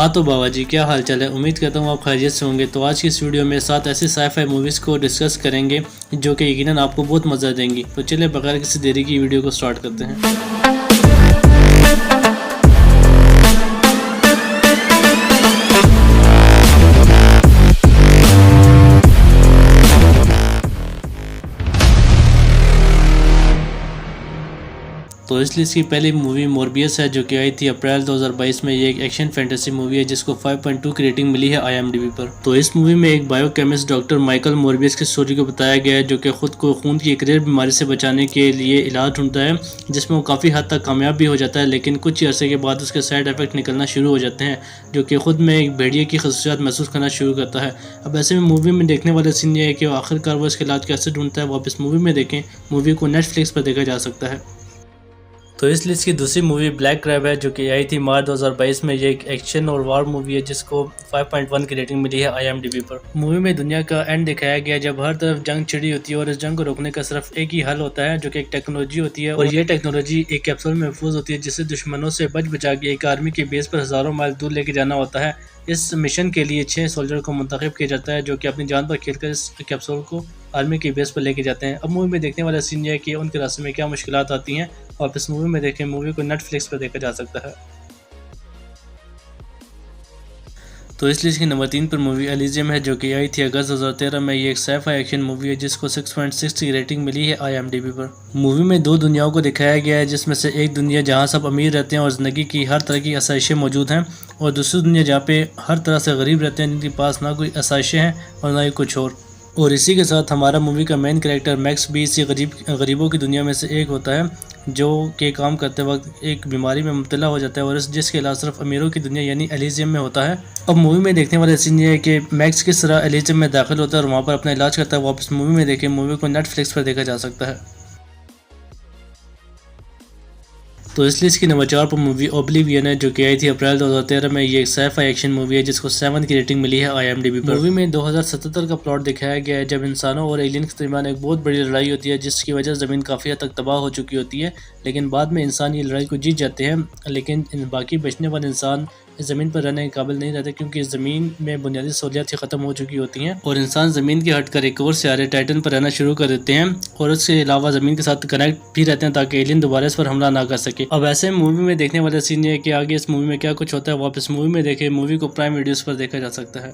हाँ तो बाबा जी, क्या हाल चाल है। उम्मीद करता हूँ आप खैरियत से होंगे। तो आज की इस वीडियो में 7 ऐसी साई-फाई मूवीज़ को डिस्कस करेंगे जो कि यकीनन आपको बहुत मज़ा देंगी। तो चलिए बगैर किसी देरी की वीडियो को स्टार्ट करते हैं। तो इस लिस्ट की पहली मूवी मोरबियस है जो कि आई थी अप्रैल 2022 में। ये एक एक्शन फैंटेसी मूवी है जिसको 5.2 की रेटिंग मिली है IMDb पर। तो इस मूवी में एक बायोकेमिस्ट डॉक्टर माइकल मोरबियस की स्टोरी को बताया गया है जो कि खुद को खून की एक रेयर बीमारी से बचाने के लिए इलाज ढूंढता है, जिसमें वो काफ़ी हद तक कामयाब भी हो जाता है, लेकिन कुछ अरसे के बाद उसके साइड इफेक्ट निकलना शुरू हो जाते हैं जो कि खुद में एक भेड़िए की खसूसियात महसूस करना शुरू करता है। अब ऐसे में मूवी में देखने वाला सीन ये है कि आखिरकार वो इसके इलाज कैसे ढूंढता है। वो आप इस मूवी में देखें। मूवी को नेटफ्लिक्स पर देखा जा सकता है। तो इस लिस्ट की दूसरी मूवी ब्लैक क्रैब है जो कि आई थी मार्च 2022 में। ये एक एक्शन और वार मूवी है जिसको 5.1 की रेटिंग मिली है IMDb पर। मूवी में दुनिया का एंड दिखाया गया जब हर तरफ जंग छिड़ी होती है और इस जंग को रोकने का सिर्फ एक ही हल होता है जो कि एक टेक्नोलॉजी होती है, और ये टेक्नोलॉजी एक कैप्सूल में महफूज होती है जिसे दुश्मनों से बचा के एक आर्मी की बेस पर हज़ारों माइल दूर लेके जाना होता है। इस मिशन के लिए 6 सोल्जर को मुंतखब किया जाता है जो कि अपनी जान पर खेलकर इस कैप्सूल को आर्मी की बेस पर लेके जाते हैं। अब मूवी में देखने वाला सीन यह है कि उनके रास्ते में क्या मुश्किलात आती हैं, और इस मूवी में देखें। मूवी को नेटफ्लिक्स पर देखा जा सकता है। तो इस लिस्ट की नंबर 3 पर मूवी एलिजियम है जो कि आई थी अगस्त 2013 में। ये एक साई-फाई एक्शन मूवी है जिसको 6.6 की रेटिंग मिली है IMDb पर। मूवी में 2 दुनियाओं को दिखाया गया है, जिसमें से एक दुनिया जहां सब अमीर रहते हैं और ज़िंदगी की हर तरह की आसाइशें मौजूद हैं, और दूसरी दुनिया जहाँ पे हर तरह से गरीब रहते हैं जिनके पास ना कोई आसाइशें हैं और ना ही कुछ और इसी के साथ हमारा मूवी का मेन कैरेक्टर मैक्स भी इसी गरीबों की दुनिया में से एक होता है जो कि काम करते वक्त एक बीमारी में मुब्तला हो जाता है, और जिसके इलाज सिर्फ अमीरों की दुनिया यानी एलिजियम में होता है। अब मूवी में देखने वाले सीन ये है कि मैक्स किस तरह एलिजियम में दाखिल होता है और वहाँ पर अपना इलाज करता है। वापस मूवी में देखें। मूवी को नेटफ्लिक्स पर देखा जा सकता है। तो इस लिस्ट की नंबर 4 पर मूवी ओब्लिवियन है जो कि आई थी अप्रैल 2013 में। ये एक साई-फाई एक्शन मूवी है जिसको 7 की रेटिंग मिली है IMDb पर। मूवी में 2077 का प्लॉट दिखाया गया है जब इंसानों और एलियन के दरमियान एक बहुत बड़ी लड़ाई होती है जिसकी वजह से ज़मीन काफ़ी हद तक तबाह हो चुकी होती है, लेकिन बाद में इंसान ये लड़ाई को जीत जाते हैं। लेकिन बाकी बचने वाले इंसान इस ज़मीन पर रहने के काबिल नहीं रहते क्योंकि इस ज़मीन में बुनियादी सहूलियात ख़त्म हो चुकी होती हैं, और इंसान ज़मीन के हटकर एक और सियारे टाइटन पर रहना शुरू कर देते हैं, और उसके अलावा ज़मीन के साथ कनेक्ट भी रहते हैं ताकि एलियन दोबारा इस पर हमला ना कर सके। अब ऐसे मूवी में देखने वाला सीन ये है कि आगे इस मूवी में क्या कुछ होता है। वापस मूवी में देखें। मूवी को प्राइम वीडियोज़ पर देखा जा सकता है।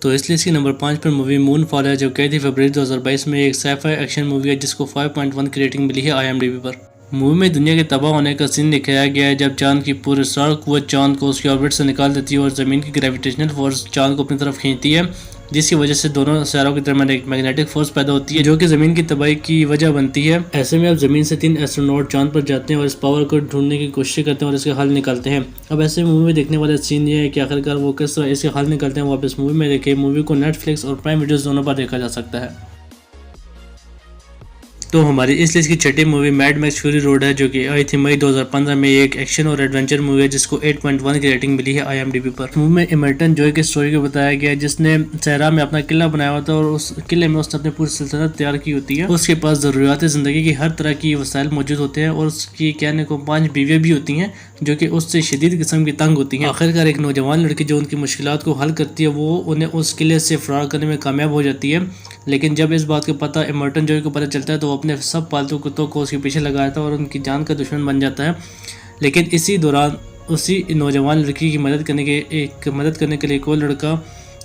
तो इस लिस्ट की नंबर 5 पर मूवी मून फॉल है जो कि थी फरवरी 2022 में। एक साई-फाई एक्शन मूवी है जिसको 5.1 की रेटिंग मिली है IMDb पर। मूवी में दुनिया के तबाह होने का सीन दिखाया गया है जब चांद की पूरी स्टार कुव्वत चांद को उसकी ऑर्बिट से निकाल देती है और ज़मीन की ग्रेविटेशनल फोर्स चांद को अपनी तरफ खींचती है, जिसकी वजह से दोनों शहरों के दरमियान एक मैग्नेटिक फोर्स पैदा होती है जो कि ज़मीन की तबाही की वजह बनती है। ऐसे में अब ज़मीन से 3 एस्ट्रोनॉट चांद पर जाते हैं और इस पावर को ढूंढने की कोशिश करते हैं और इसका हल निकालते हैं। अब ऐसे मूवी में देखने वाला सीन ये है कि आखिरकार वो किस तरह इसका हल निकालते हैं। वापस मूवी में देखें। मूवी को नेटफ्लिक्स और प्राइम वीडियोज़ दोनों पर देखा जा सकता है। तो हमारी इस लिस्ट की छठी movie mad max fury road है जो कि आई थी मई 2015 में। ये एक एक्शन और एडवेंचर मूवी है जिसको 8.1 की रेटिंग मिली है IMDb पर। मूवी में इमर्टन जॉय की स्टोरी को बताया गया है जिसने सहरा में अपना किला बनाया हुआ था और उस किले में उसने अपनी पूरी सल्तनत तैयार की होती है। उसके पास ज़रूरियात ज़िंदगी की हर तरह की वसाइल मौजूद होते हैं और उसकी कहने को 5 बीवियाँ भी होती हैं जो कि उससे शदीद किस्म की तंग होती हैं। आखिरकार एक नौजवान लड़की जो उनकी मुश्किलात को हल करती है वो उन्हें उस किले से फरार करने में कामयाब हो जाती है, लेकिन जब इस बात का पता इमर्टन जॉय को पता चलता है तो वो अपने सब पालतू कुत्तों को उसके पीछे लगाया था और उनकी जान का दुश्मन बन जाता है। लेकिन इसी दौरान उसी नौजवान लड़की की मदद करने के लिए एक और लड़का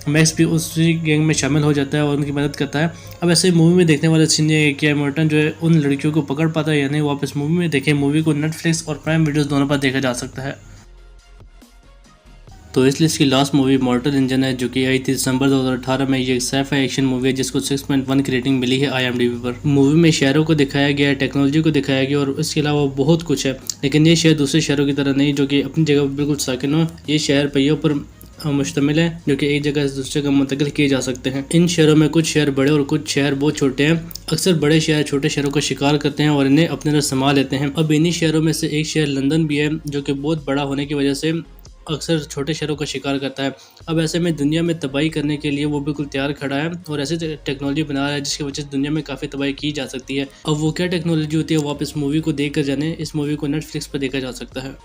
मैक्स भी उसी गैंग में शामिल हो जाता है और उनकी मदद करता है। अब ऐसे मूवी में देखने वाला सीन ये है कि इमर्टन जो है उन लड़कियों को पकड़ पाता है या नहीं। वापस मूवी में देखें। मूवी को नेटफ्लिक्स और प्राइम वीडियोज़ दोनों पर देखा जा सकता है। तो इस लिस्ट की लास्ट मूवी मॉर्टल इंजन है जो कि आई थी दिसंबर 2018 में। ये एक साई-फाई एक्शन मूवी है जिसको 6.1 की रेटिंग मिली है IMDb पर। मूवी में शहरों को दिखाया गया है, टेक्नोलॉजी को दिखाया गया और इसके अलावा बहुत कुछ है, लेकिन ये शहर दूसरे शहरों की तरह नहीं जो कि अपनी जगह पर बिल्कुल साकिन हो। ये शहर पहियों पर मुश्तमिल है जो कि एक जगह से दूसरे जगह मुंतकिल किए जा सकते हैं। इन शहरों में कुछ शहर बड़े और कुछ शहर बहुत छोटे हैं। अक्सर बड़े शहर छोटे शहरों का शिकार करते हैं और इन्हें अपने तरफ संभाल लेते हैं। अब इन्हीं शहरों में से एक शहर लंदन भी है जो कि बहुत बड़ा होने की वजह से अक्सर छोटे शहरों का शिकार करता है। अब ऐसे में दुनिया में तबाही करने के लिए वो बिल्कुल तैयार खड़ा है और ऐसी टेक्नोलॉजी बना रहा है जिसकी वजह से दुनिया में काफ़ी तबाही की जा सकती है। अब वो क्या टेक्नोलॉजी होती है वो आप इस मूवी को देख कर जाने। इस मूवी को नेटफ्लिक्स पर देखा जा सकता है।